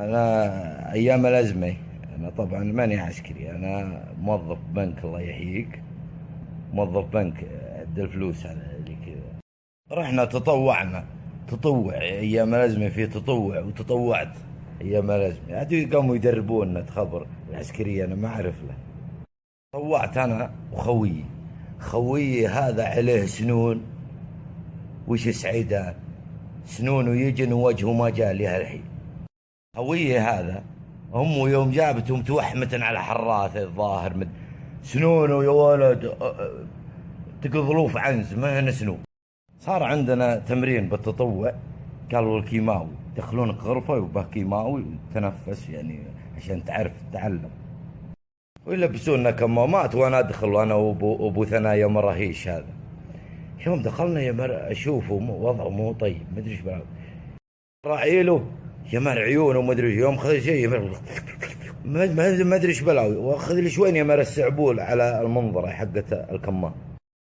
أنا أيام الأزمة، أنا طبعا ماني عسكري، أنا موظف بنك الله يحييك. موظف بنك أدى الفلوس على اللي كذا. رحنا تطوعنا تطوع أيام الأزمة، في تطوع وتطوعت أيام الأزمة. عاد قاموا يدربونا تخبر العسكرية، أنا ما أعرف له. طوعت أنا وخويي. خويي هذا عليه سنون، وش سعيدان سنون ويجن وجهه ما جاء لها الحين. خويي هذا أمه يوم جابته متوحمة على حراثه الظاهر سنونه يا ولد، تقضلوف عنز ما هنا سنون. صار عندنا تمرين بالتطوع، قالوا الكيماوي يدخلونك غرفة وبه كيماوي وتنفس يعني عشان تعرف تتعلم، ويلبسونا كمامات. وانا ادخل وانا وابو ثنايا مرهيش هذا. يوم دخلنا يا مر اشوفه وضعه مو طيب، مدري ايش بلعب راعي له يا مر عيونه مدري يوم خذ شيء ما ادري ايش بلاوي، واخذ لي شوين يا مر السعبول على المنظره حقت الكمام.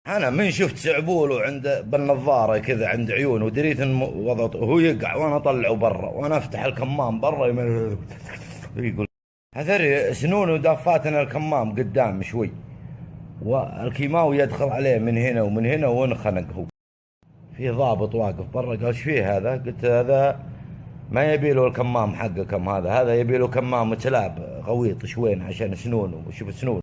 انا من شفت سعبوله عند بالنظاره كذا عند عيونه ودريت ان وضعه هو يقع، وانا اطلعه برا وانا افتح الكمام برا يقول هذا سنونه دافاتنا الكمام قدام شوي، والكيماوي يدخل عليه من هنا ومن هنا وانخنق. هو في ضابط واقف برا قال ايش فيه هذا؟ قلت هذا ما يبي له الكمام حقكم، هذا يبي له كمام تلاب غويط شوين عشان سنونه وشوف سنونه.